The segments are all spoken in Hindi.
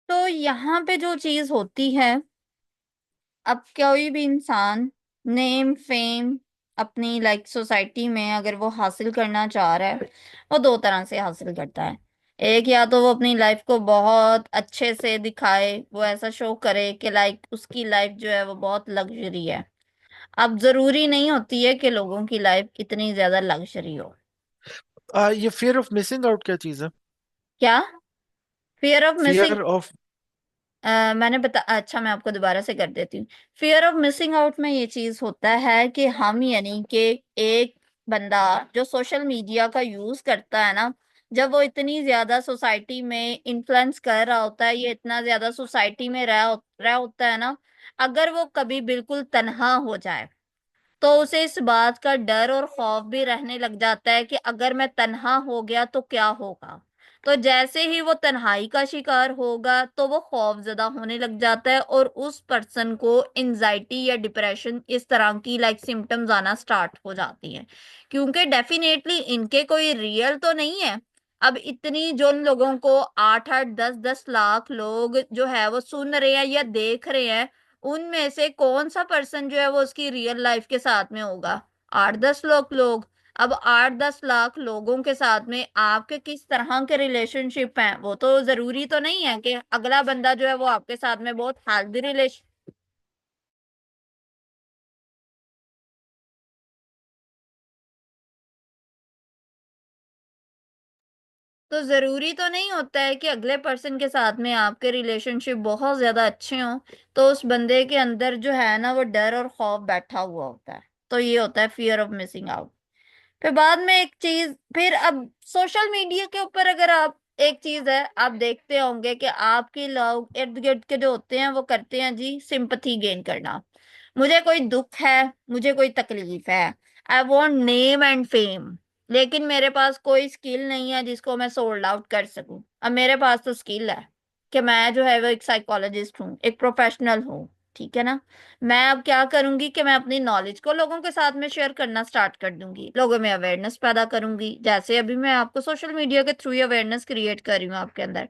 तो यहाँ पे जो चीज होती है, अब कोई भी इंसान नेम फेम अपनी लाइक सोसाइटी में अगर वो हासिल करना चाह रहा है, वो दो तरह से हासिल करता है। एक, या तो वो अपनी लाइफ को बहुत अच्छे से दिखाए, वो ऐसा शो करे कि लाइक उसकी लाइफ जो है वो बहुत लग्जरी है। अब जरूरी नहीं होती है कि लोगों की लाइफ इतनी ज्यादा लग्जरी हो। ये फियर ऑफ मिसिंग आउट क्या चीज है? क्या? Fear of missing, fear of. मैंने बता, अच्छा मैं आपको दोबारा से कर देती हूँ। फियर ऑफ मिसिंग आउट में ये चीज होता है कि हम, यानी कि एक बंदा जो सोशल मीडिया का यूज करता है ना, जब वो इतनी ज्यादा सोसाइटी में इन्फ्लुएंस कर रहा होता है, ये इतना ज्यादा सोसाइटी में रहा होता है ना, अगर वो कभी बिल्कुल तन्हा हो जाए, तो उसे इस बात का डर और खौफ भी रहने लग जाता है कि अगर मैं तन्हा हो गया तो क्या होगा। तो जैसे ही वो तन्हाई का शिकार होगा, तो वो खौफजदा होने लग जाता है और उस पर्सन को एंजाइटी या डिप्रेशन इस तरह की लाइक सिम्टम्स आना स्टार्ट हो जाती हैं। क्योंकि डेफिनेटली इनके कोई रियल तो नहीं है। अब इतनी जिन लोगों को 8-8 10-10 लाख लोग जो है वो सुन रहे हैं या देख रहे हैं, उनमें से कौन सा पर्सन जो है वो उसकी रियल लाइफ के साथ में होगा? 8-10 लाख लोग। अब 8-10 लाख लोगों के साथ में आपके किस तरह के रिलेशनशिप हैं, वो तो जरूरी तो नहीं है कि अगला बंदा जो है वो आपके साथ में बहुत हेल्दी रिलेशन। तो जरूरी तो नहीं होता है कि अगले पर्सन के साथ में आपके रिलेशनशिप बहुत ज्यादा अच्छे हों, तो उस बंदे के अंदर जो है ना वो डर और खौफ बैठा हुआ होता है। तो ये होता है फियर ऑफ मिसिंग आउट। फिर बाद में एक चीज, फिर अब सोशल मीडिया के ऊपर अगर आप, एक चीज है आप देखते होंगे कि आपके लोग इर्द गिर्द के जो होते हैं वो करते हैं जी सिंपथी गेन करना। मुझे कोई दुख है, मुझे कोई तकलीफ है, I want name and fame, लेकिन मेरे पास कोई स्किल नहीं है जिसको मैं सोल्ड आउट कर सकूं। अब मेरे पास तो स्किल है कि मैं जो है वो एक साइकोलॉजिस्ट हूँ, एक प्रोफेशनल हूँ, ठीक है ना। मैं अब क्या करूंगी कि मैं अपनी नॉलेज को लोगों के साथ में शेयर करना स्टार्ट कर दूंगी, लोगों में अवेयरनेस पैदा करूंगी, जैसे अभी मैं आपको सोशल मीडिया के थ्रू अवेयरनेस क्रिएट कर रही हूँ आपके अंदर।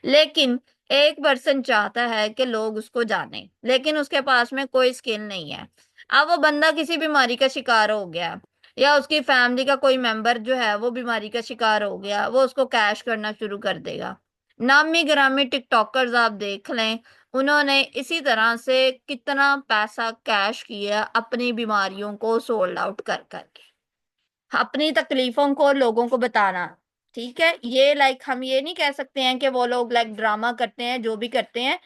लेकिन एक पर्सन चाहता है कि लोग उसको जाने, लेकिन उसके पास में कोई स्किल नहीं है। अब वो बंदा किसी बीमारी का शिकार हो गया, या उसकी फैमिली का कोई मेंबर जो है वो बीमारी का शिकार हो गया, वो उसको कैश करना शुरू कर देगा। नामी गिरामी टिकटॉकर्स आप देख लें, उन्होंने इसी तरह से कितना पैसा कैश किया अपनी बीमारियों को सोल्ड आउट कर करके, अपनी तकलीफों को लोगों को बताना। ठीक है, ये लाइक हम ये नहीं कह सकते हैं कि वो लोग लाइक ड्रामा करते हैं, जो भी करते हैं।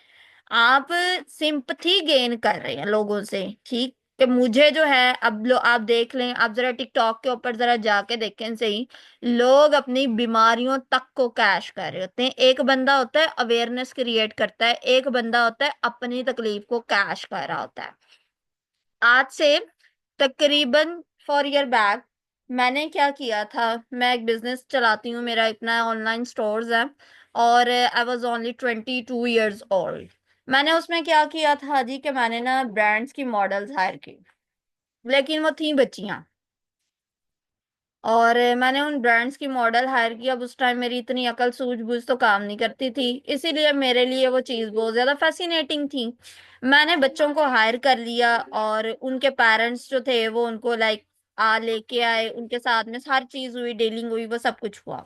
आप सिंपथी गेन कर रहे हैं लोगों से, ठीक। कि मुझे जो है, अब आप देख लें, आप जरा टिकटॉक के ऊपर जरा जाके देखें सही, लोग अपनी बीमारियों तक को कैश कर रहे होते हैं। एक बंदा होता है अवेयरनेस क्रिएट करता है, एक बंदा होता है अपनी तकलीफ को कैश कर रहा होता है। आज से तकरीबन 4 ईयर बैक मैंने क्या किया था, मैं एक बिजनेस चलाती हूँ, मेरा इतना ऑनलाइन स्टोर्स है, और I was only 22 years old. मैंने उसमें क्या किया था जी कि मैंने ना ब्रांड्स की मॉडल्स हायर की, लेकिन वो थी बच्चियां। और मैंने उन ब्रांड्स की मॉडल हायर की। अब उस टाइम मेरी इतनी अकल सूझबूझ तो काम नहीं करती थी, इसीलिए मेरे लिए वो चीज बहुत ज्यादा फैसिनेटिंग थी। मैंने बच्चों को हायर कर लिया, और उनके पेरेंट्स जो थे वो उनको लाइक आ लेके आए, उनके साथ में हर चीज हुई, डीलिंग हुई, वो सब कुछ हुआ।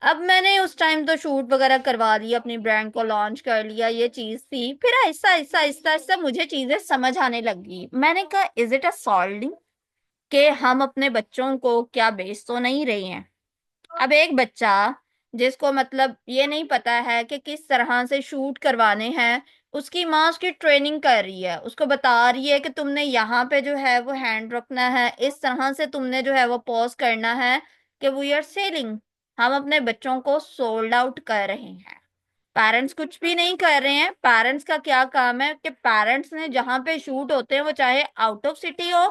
अब मैंने उस टाइम तो शूट वगैरह करवा लिया, अपनी ब्रांड को लॉन्च कर लिया, ये चीज थी। फिर आहिस्ता आहिस्ता आहिस्ता आहिस्ता मुझे चीजें समझ आने लगी। मैंने कहा, इज इट अ सॉल्विंग कि हम अपने बच्चों को क्या बेच तो नहीं रहे हैं? अब एक बच्चा जिसको मतलब ये नहीं पता है कि किस तरह से शूट करवाने हैं, उसकी माँ उसकी ट्रेनिंग कर रही है, उसको बता रही है कि तुमने यहाँ पे जो है वो हैंड रखना है, इस तरह से तुमने जो है वो पॉज करना है, कि वी आर सेलिंग। हम अपने बच्चों को सोल्ड आउट कर रहे हैं। पेरेंट्स कुछ भी नहीं कर रहे हैं। पेरेंट्स का क्या काम है कि पेरेंट्स ने जहां पे शूट होते हैं वो चाहे आउट ऑफ सिटी हो,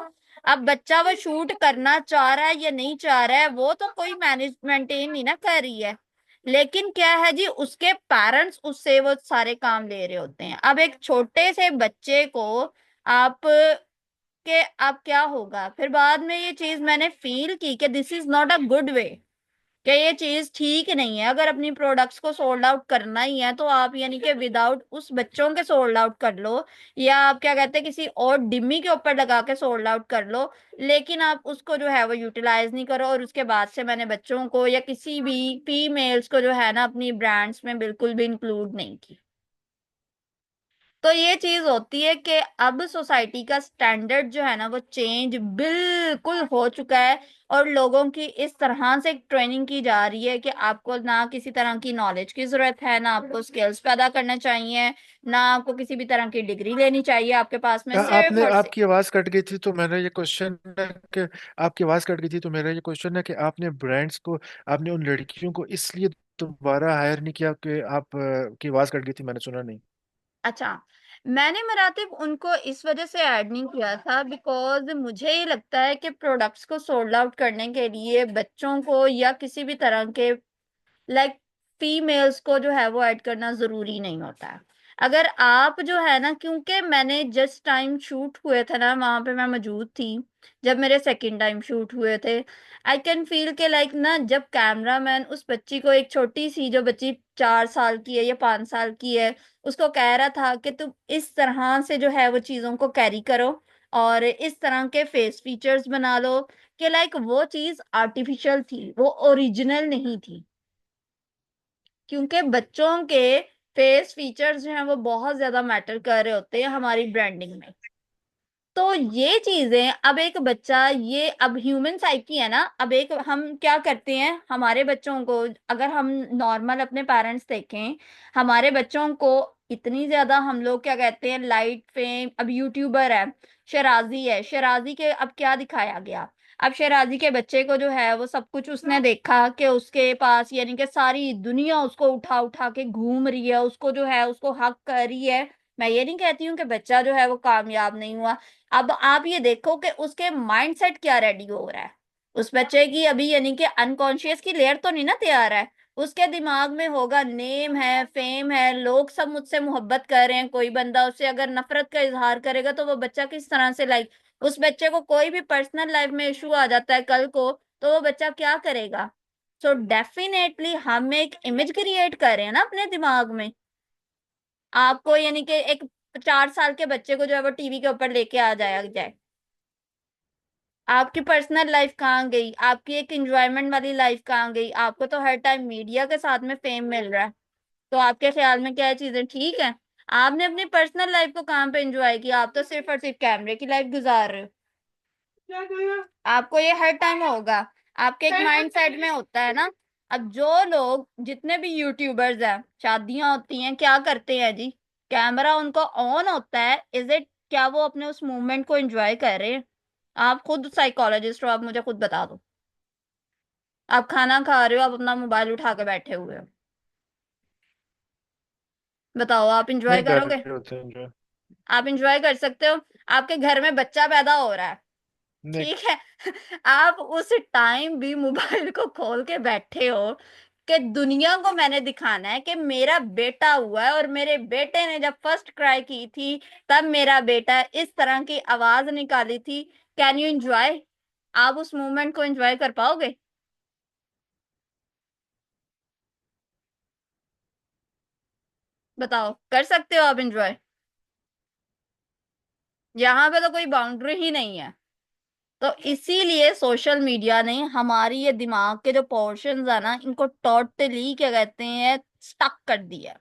अब बच्चा वो शूट करना चाह रहा है या नहीं चाह रहा है वो तो कोई मैनेज मेंटेन नहीं ना कर रही है, लेकिन क्या है जी, उसके पेरेंट्स उससे वो सारे काम ले रहे होते हैं। अब एक छोटे से बच्चे को आप के अब क्या होगा फिर बाद में, ये चीज मैंने फील की कि this is not a good way, कि ये चीज ठीक नहीं है। अगर अपनी प्रोडक्ट्स को सोल्ड आउट करना ही है तो आप यानी कि विदाउट उस बच्चों के सोल्ड आउट कर लो, या आप क्या कहते हैं किसी और डिम्मी के ऊपर लगा के सोल्ड आउट कर लो, लेकिन आप उसको जो है वो यूटिलाइज नहीं करो। और उसके बाद से मैंने बच्चों को या किसी भी फीमेल्स को जो है ना अपनी ब्रांड्स में बिल्कुल भी इंक्लूड नहीं की। तो ये चीज होती है कि अब सोसाइटी का स्टैंडर्ड जो है ना वो चेंज बिल्कुल हो चुका है, और लोगों की इस तरह से ट्रेनिंग की जा रही है कि आपको ना किसी तरह की नॉलेज की जरूरत है, ना आपको स्किल्स पैदा करना चाहिए, ना आपको किसी भी तरह की डिग्री लेनी चाहिए, आपके पास में सिर्फ आपने और सिर्फ। आपकी आवाज कट गई थी तो मेरा ये क्वेश्चन है कि आपकी आवाज कट गई थी तो मेरा ये क्वेश्चन है कि आपने ब्रांड्स को, आपने उन लड़कियों को इसलिए दोबारा हायर नहीं किया कि आप की आवाज कट गई थी, मैंने सुना नहीं। अच्छा, मैंने मरातिब उनको इस वजह से ऐड नहीं किया था बिकॉज मुझे ये लगता है कि प्रोडक्ट्स को सोल्ड आउट करने के लिए बच्चों को या किसी भी तरह के लाइक फीमेल्स को जो है वो ऐड करना जरूरी नहीं होता है। अगर आप जो है ना, क्योंकि मैंने जिस टाइम शूट हुए थे ना वहां पे मैं मौजूद थी, जब मेरे सेकंड टाइम शूट हुए थे, आई कैन फील के लाइक ना, जब कैमरामैन उस बच्ची को, एक छोटी सी जो बच्ची 4 साल की है या 5 साल की है, उसको कह रहा था कि तुम इस तरह से जो है वो चीजों को कैरी करो और इस तरह के फेस फीचर्स बना लो, कि लाइक वो चीज आर्टिफिशियल थी, वो ओरिजिनल नहीं थी। क्योंकि बच्चों के फेस फीचर्स जो हैं वो बहुत ज्यादा मैटर कर रहे होते हैं हमारी ब्रांडिंग में। तो ये चीजें, अब एक बच्चा, ये अब ह्यूमन साइकी है ना, अब एक हम क्या करते हैं हमारे बच्चों को, अगर हम नॉर्मल अपने पेरेंट्स देखें, हमारे बच्चों को इतनी ज्यादा हम लोग क्या कहते हैं लाइट फेम, अब यूट्यूबर है शराजी है, शराजी के अब क्या दिखाया गया, अब शराजी के बच्चे को जो है वो सब कुछ उसने देखा कि उसके पास यानी कि सारी दुनिया उसको उठा उठा के घूम रही है, उसको जो है उसको हक कर रही है। मैं ये नहीं कहती हूँ कि बच्चा जो है वो कामयाब नहीं हुआ। अब आप ये देखो कि उसके माइंडसेट क्या रेडी हो रहा है, उस बच्चे की अभी यानी कि अनकॉन्शियस की लेयर तो नहीं ना तैयार है। उसके दिमाग में होगा नेम है, फेम है, लोग सब मुझसे मोहब्बत कर रहे हैं, कोई बंदा उससे अगर नफरत का इजहार करेगा तो वो बच्चा किस तरह से लाइक, उस बच्चे को कोई भी पर्सनल लाइफ में इशू आ जाता है कल को, तो वो बच्चा क्या करेगा। सो डेफिनेटली हम एक इमेज क्रिएट कर रहे हैं ना अपने दिमाग में। आपको यानी कि एक 4 साल के बच्चे को जो है वो टीवी के ऊपर लेके आ जाया जाए, आपकी पर्सनल लाइफ कहाँ गई, आपकी एक एंजॉयमेंट वाली लाइफ कहाँ गई। आपको तो हर टाइम मीडिया के साथ में फेम मिल रहा है, तो आपके ख्याल में क्या है चीजें ठीक है। आपने अपनी पर्सनल लाइफ को कहाँ पे एंजॉय किया, आप तो सिर्फ और सिर्फ कैमरे की लाइफ गुजार रहे हो। आपको ये हर टाइम होगा, आपके एक माइंड सेट में होता है ना। अब जो लोग जितने भी यूट्यूबर्स हैं, शादियां होती हैं, क्या करते हैं जी, कैमरा उनको ऑन होता है, इज इट, क्या वो अपने उस मोमेंट को एंजॉय कर रहे हैं। आप खुद साइकोलॉजिस्ट हो, आप मुझे खुद बता दो। आप खाना खा रहे हो, आप अपना मोबाइल उठा के बैठे हुए हो, बताओ आप इंजॉय नहीं कर करोगे। रहे होते हैं जो। आप इंजॉय कर सकते हो, आपके घर में बच्चा पैदा हो रहा है, नहीं। ठीक है, आप उस टाइम भी मोबाइल को खोल के बैठे हो कि दुनिया को मैंने दिखाना है कि मेरा बेटा हुआ है, और मेरे बेटे ने जब फर्स्ट क्राई की थी तब मेरा बेटा इस तरह की आवाज निकाली थी। कैन यू एंजॉय, आप उस मोमेंट को एंजॉय कर पाओगे। बताओ कर सकते हो आप एंजॉय। यहाँ पे तो कोई बाउंड्री ही नहीं है। तो इसीलिए सोशल मीडिया ने हमारी ये दिमाग के जो पोर्शंस है ना इनको टोटली क्या कहते हैं स्टक कर दिया।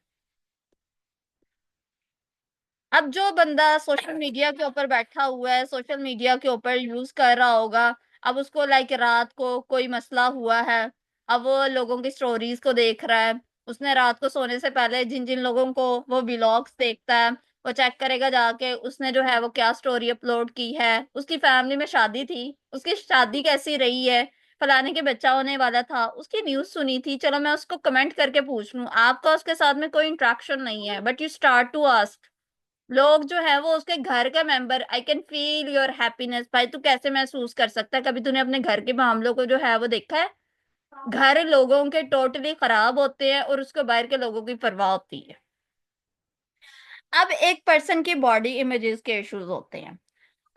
अब जो बंदा सोशल मीडिया के ऊपर बैठा हुआ है, सोशल मीडिया के ऊपर यूज कर रहा होगा, अब उसको लाइक रात को कोई मसला हुआ है, अब वो लोगों की स्टोरीज को देख रहा है, उसने रात को सोने से पहले जिन जिन लोगों को वो व्लॉग्स देखता है, वो चेक करेगा जाके उसने जो है वो क्या स्टोरी अपलोड की है, उसकी फैमिली में शादी थी, उसकी शादी कैसी रही है, फलाने के बच्चा होने वाला था, उसकी न्यूज सुनी थी, चलो मैं उसको कमेंट करके पूछ लूं। आपका उसके साथ में कोई इंट्रैक्शन नहीं है, but you start to ask. लोग जो है वो उसके घर का member, I can feel your happiness, भाई तू कैसे महसूस कर सकता है, कभी तूने अपने घर के मामलों को जो है वो देखा है? घर लोगों के टोटली खराब होते हैं और उसको बाहर के लोगों की परवाह होती है। अब एक पर्सन की बॉडी इमेजेस के इश्यूज होते हैं।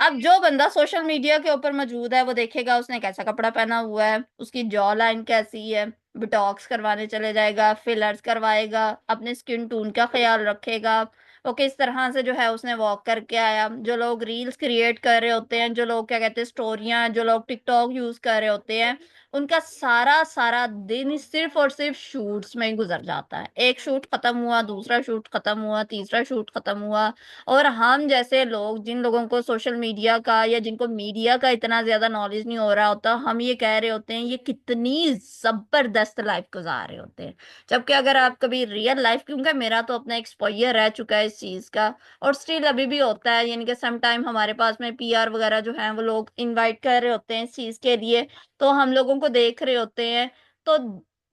अब जो बंदा सोशल मीडिया के ऊपर मौजूद है वो देखेगा उसने कैसा कपड़ा पहना हुआ है, उसकी जॉ लाइन कैसी है, बोटॉक्स करवाने चले जाएगा, फिलर्स करवाएगा, अपने स्किन टोन का ख्याल रखेगा, वो किस तरह से जो है उसने वॉक करके आया। जो लोग रील्स क्रिएट कर रहे होते हैं, जो लोग क्या कहते हैं स्टोरियां, जो लोग टिकटॉक यूज कर रहे होते हैं, उनका सारा सारा दिन सिर्फ और सिर्फ शूट्स में ही गुजर जाता है। एक शूट खत्म हुआ, दूसरा शूट खत्म हुआ, तीसरा शूट खत्म हुआ। और हम जैसे लोग, जिन लोगों को सोशल मीडिया का या जिनको मीडिया का इतना ज्यादा नॉलेज नहीं हो रहा होता, हम ये कह रहे होते हैं ये कितनी जबरदस्त लाइफ गुजार रहे होते हैं। जबकि अगर आप कभी रियल लाइफ, क्योंकि मेरा तो अपना एक्सपोजर रह चुका है इस चीज का, और स्टिल अभी भी होता है, यानी कि सम टाइम हमारे पास में पीआर वगैरह जो है वो लोग इनवाइट कर रहे होते हैं इस चीज के लिए, तो हम लोगों को देख रहे होते हैं। तो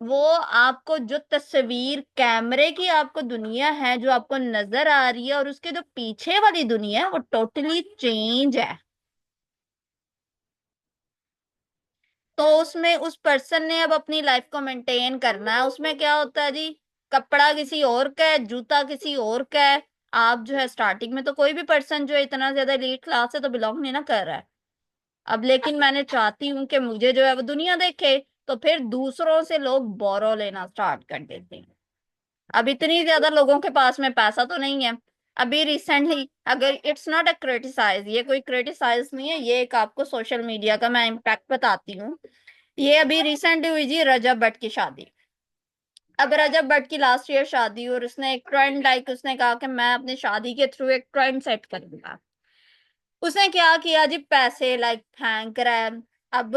वो आपको जो तस्वीर कैमरे की आपको दुनिया है जो आपको नजर आ रही है, और उसके जो पीछे वाली दुनिया है वो टोटली चेंज है। तो उसमें उस पर्सन ने अब अपनी लाइफ को मेंटेन करना है। उसमें क्या होता है जी, कपड़ा किसी और का है, जूता किसी और का है। आप जो है स्टार्टिंग में तो कोई भी पर्सन जो है इतना ज्यादा एलीट क्लास से तो बिलोंग नहीं ना कर रहा है। अब लेकिन मैंने चाहती हूँ कि मुझे जो है वो दुनिया देखे, तो फिर दूसरों से लोग बोरो लेना स्टार्ट कर देते हैं। अब इतनी ज्यादा लोगों के पास में पैसा तो नहीं है। अभी रिसेंटली, अगर इट्स नॉट अ क्रिटिसाइज, ये कोई क्रिटिसाइज नहीं है, ये एक आपको सोशल मीडिया का मैं इम्पैक्ट बताती हूँ। ये अभी रिसेंटली हुई जी रजब भट्ट की शादी। अब रजब भट्ट की लास्ट ईयर शादी, और उसने एक ट्रेंड, लाइक उसने कहा कि मैं अपनी शादी के थ्रू एक ट्रेंड सेट करूंगा। उसने क्या किया जी, पैसे लाइक फेंक रहा है। अब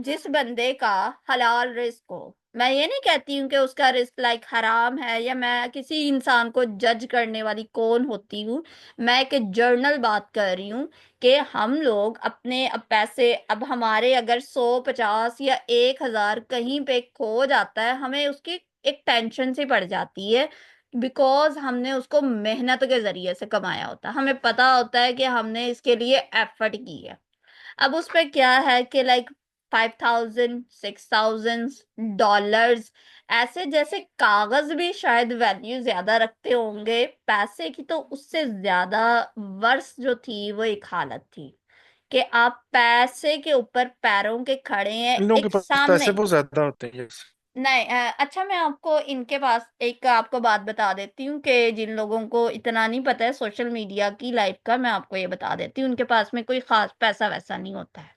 जिस बंदे का हलाल रिस्क हो, मैं ये नहीं कहती हूँ कि उसका रिस्क लाइक हराम है, या मैं किसी इंसान को जज करने वाली कौन होती हूँ। मैं एक जर्नल बात कर रही हूँ कि हम लोग अपने अब पैसे, अब हमारे अगर 100, 50 या 1,000 कहीं पे खो जाता है, हमें उसकी एक टेंशन सी पड़ जाती है। बिकॉज हमने उसको मेहनत के जरिए से कमाया होता है, हमें पता होता है कि हमने इसके लिए एफर्ट की है। अब उस पे क्या है कि लाइक 5,000, $6,000, ऐसे जैसे कागज भी शायद वैल्यू ज्यादा रखते होंगे पैसे की, तो उससे ज्यादा वर्ष जो थी वो एक हालत थी कि आप पैसे के ऊपर पैरों के खड़े हैं इन लोगों के एक पास पैसे सामने। बहुत ज्यादा होते हैं। यस। नहीं अच्छा, मैं आपको इनके पास एक आपको बात बता देती हूँ कि जिन लोगों को इतना नहीं पता है सोशल मीडिया की लाइफ का, मैं आपको ये बता देती हूँ, उनके पास में कोई खास पैसा वैसा नहीं होता है।